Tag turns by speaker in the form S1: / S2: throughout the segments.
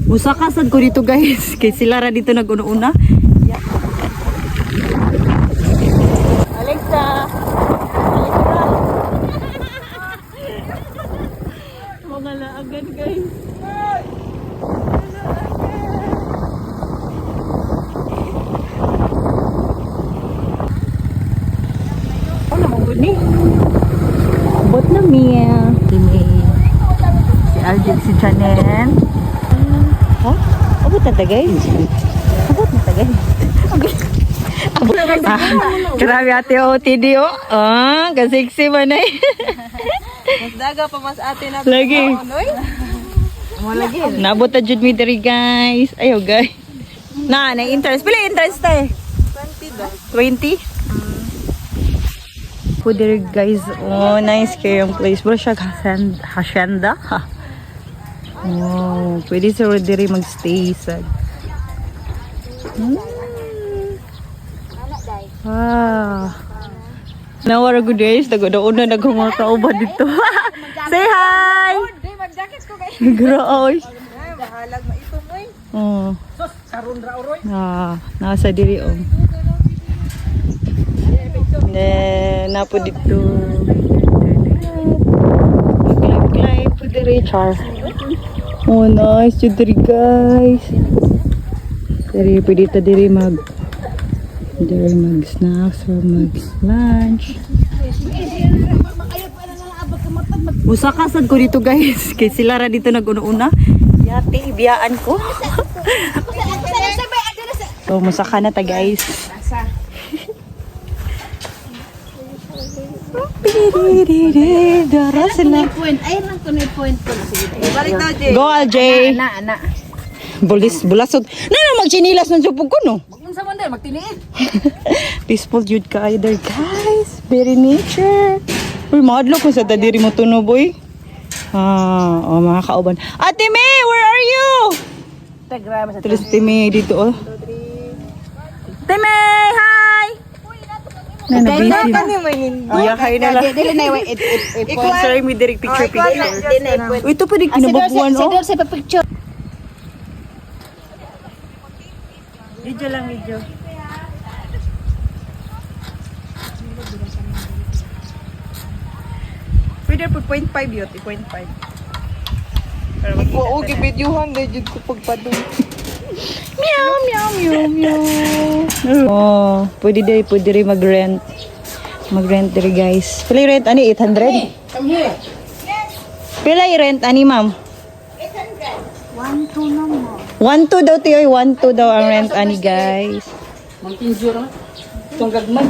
S1: Musakasad ko dito guys. Kay sila ra dito nag-una-una. Yeah. Alexa. Mga laagan guys. Ano naman ko ni? Abot na Mia. Si Aljib, si Janen. Ha? Abot na tagay? Abot na tagay? Abot na tagay? Grabe ate OTD o. Kasiksi man eh.
S2: Mas daga pa mas ate na.
S1: Lagi.
S2: Mo lagi.
S1: Nabot na jud mi diri guys. Ayo guys. Na interest. Pila interest tay?
S2: 20 daw.
S1: 20? Po diri guys. Oh, nice kayo yung place. Bro siya hacienda. Ha. Wow, pwede sa diri magstay sa. Wow. Nawara good days, naguna nagumor ka uban dito. Say hi.
S2: Mag-jacket ko guys.
S1: Graoy.
S2: Bahalag maito mo eh.
S1: Oh.
S2: Sus, karun ra oroy.
S1: Nasa diri oh. Then napo dito. Maglay po diri char. Oh, nice diri guys. Diri pwede ta diri mag snacks or mag lunch. Musakasad ko dito guys. Kay sila ra dito nag-una-una. Yate, biyaan ko. So, musaka na ta guys. Dara sila.
S2: Point. Ay lang ko ni point ko. Balik daw Jay.
S1: Go LJ.
S2: Ana.
S1: Bulasot. Magchinilas ng supog ko no.
S2: Unsa man dai magtiniid.
S1: Peaceful jud ka either guys. Very nature. Uy, madlo ko sa diri mo tuno boy. Mga kauban. Ate May, where are you?
S2: Tagrama sa
S1: Tres May dito oh. Ate May, hi. Na busy.
S2: mo hindi.
S1: Iya, hi na lang.
S2: Dili na it.
S1: Sorry, may direct picture.
S2: Dili na point.
S1: Uy, ito pa din kinababuan oh.
S2: Sa picture.
S1: Video lang, video. Pwede po 0.5 yun, 0.5.
S2: Oo, gibidyohan na jud ko pagpadung.
S1: Meow, meow, meow, meow. Oh, pwede rin mag-rent. Mag-rent diri guys. Pila yung rent ani? 800?
S2: Come here.
S1: Pila yung rent ani, ma'am?
S2: 1 2 naman.
S1: 1-2 daw tiyoy, 1-2 daw ang rent ani guys.
S2: Magtinjur na. Itong gagmay.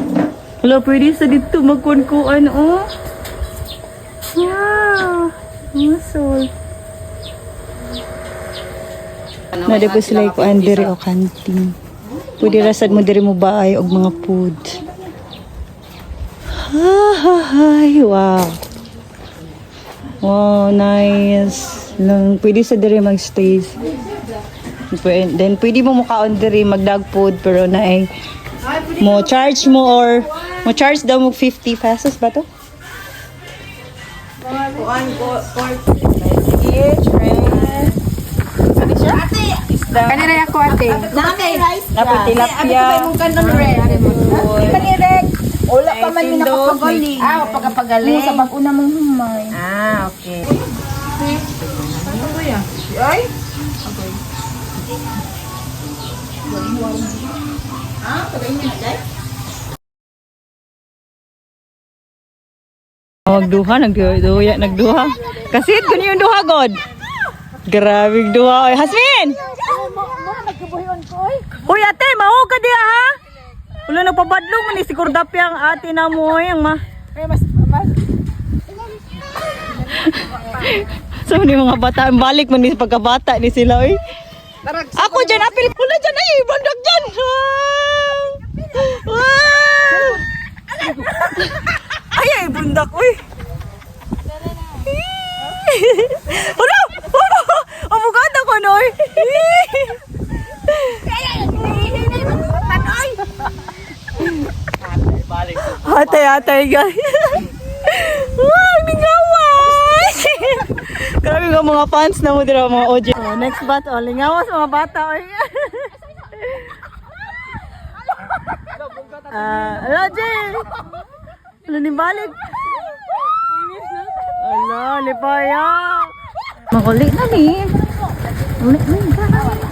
S1: Wala, pwede sa dito magkunkuan, oh. Wow. Musol. Na di po sila ikuan diri o kantin. Pwede rasad mo diri mo baay og mga food. Hi, wow. Wow, nice. Lang pwede sa diri magstay. Then pwede mo mukaon diri magdag food pero naay mo charge mo or mo charge daw mo 50 pesos ba to?
S2: Kanira ako ate.
S1: Dapat tilapia.
S2: Wala pa man yung nakapagaling. Pagkapagaling. Sa pag-una mong humay. Okay. Ano ba yan? Ay? Okay. Pagayin niya na, guys?
S1: Nagduha. Kasit ko niyo yung duha, God. Grabing duha. Hasmin! Uy, ate, maho ka diya, ha? Wala nagpabadlong mo ni si Kurdapi ang ate na mo. Yung
S2: Mas
S1: So, ni mga bata, balik man ni pagkabata ni sila, oy. Ako dyan, apil ko na dyan, ay, bandag dyan. Ay, ay, bundak, uy. Ano? Amuganda ko, no? Hatay, guys. Ay, ningaway. Grabe Yung mga fans na mo dira mga OG. Oh, next bat, oh, lingawas mga bata. Oy. Ala, Jay! Ano ni balik? Ala, lipaya! Makulit na ni. Ulit na.